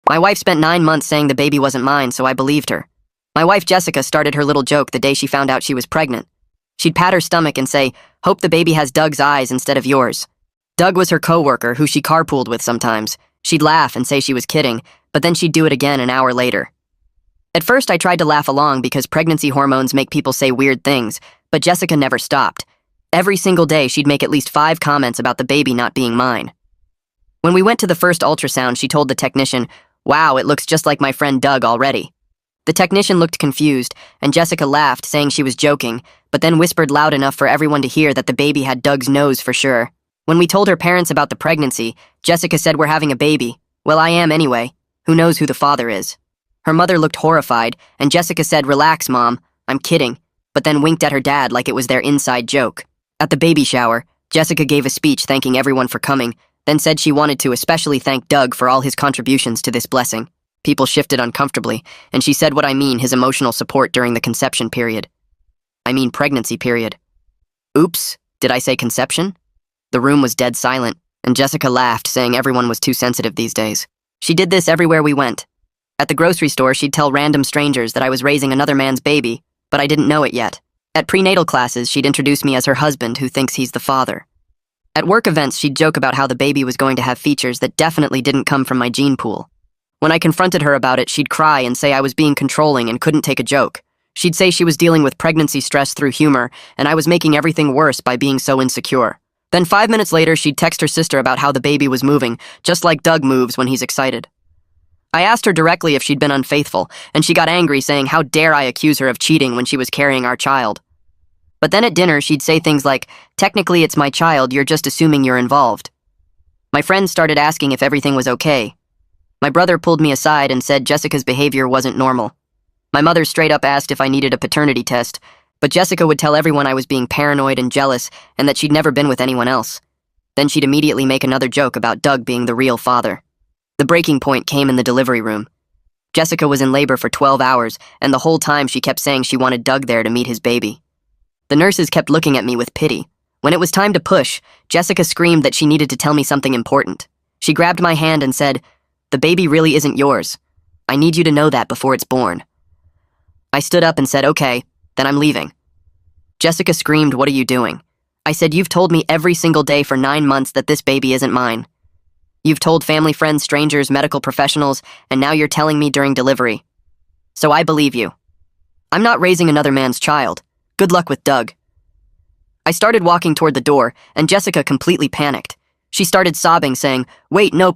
My wife spent 9 months saying the baby wasn't mine, so I believed her. My wife Jessica started her little joke the day she found out she was pregnant. She'd pat her stomach and say, "Hope the baby has Doug's eyes instead of yours." Doug was her coworker who she carpooled with sometimes. She'd laugh and say she was kidding, but then she'd do it again an hour later. At first, I tried to laugh along because pregnancy hormones make people say weird things, but Jessica never stopped. Every single day, she'd make at least 5 comments about the baby not being mine. When we went to the first ultrasound, she told the technician, "Wow, it looks just like my friend Doug already." The technician looked confused, and Jessica laughed, saying she was joking, but then whispered loud enough for everyone to hear that the baby had Doug's nose for sure. When we told her parents about the pregnancy, Jessica said, "We're having a baby." Well, I am anyway. Who knows who the father is? Her mother looked horrified, and Jessica said, "Relax, Mom. I'm kidding," but then winked at her dad like it was their inside joke. At the baby shower, Jessica gave a speech thanking everyone for coming, then said she wanted to especially thank Doug for all his contributions to this blessing. People shifted uncomfortably, and she said what I mean, his emotional support during the conception period. I mean pregnancy period. Oops, did I say conception? The room was dead silent, and Jessica laughed, saying everyone was too sensitive these days. She did this everywhere we went. At the grocery store, she'd tell random strangers that I was raising another man's baby, but I didn't know it yet. At prenatal classes, she'd introduce me as her husband who thinks he's the father. At work events, she'd joke about how the baby was going to have features that definitely didn't come from my gene pool. When I confronted her about it, she'd cry and say I was being controlling and couldn't take a joke. She'd say she was dealing with pregnancy stress through humor, and I was making everything worse by being so insecure. Then 5 minutes later, she'd text her sister about how the baby was moving, just like Doug moves when he's excited. I asked her directly if she'd been unfaithful, and she got angry, saying how dare I accuse her of cheating when she was carrying our child. But then at dinner, she'd say things like, "Technically it's my child, you're just assuming you're involved." My friends started asking if everything was okay. My brother pulled me aside and said Jessica's behavior wasn't normal. My mother straight up asked if I needed a paternity test, but Jessica would tell everyone I was being paranoid and jealous and that she'd never been with anyone else. Then she'd immediately make another joke about Doug being the real father. The breaking point came in the delivery room. Jessica was in labor for 12 hours, and the whole time she kept saying she wanted Doug there to meet his baby. The nurses kept looking at me with pity. When it was time to push, Jessica screamed that she needed to tell me something important. She grabbed my hand and said, "The baby really isn't yours. I need you to know that before it's born." I stood up and said, "Okay, then I'm leaving." Jessica screamed, "What are you doing?" I said, "You've told me every single day for 9 months that this baby isn't mine. You've told family, friends, strangers, medical professionals, and now you're telling me during delivery. So I believe you. I'm not raising another man's child. Good luck with Doug." I started walking toward the door, and Jessica completely panicked. She started sobbing, saying, "Wait, no,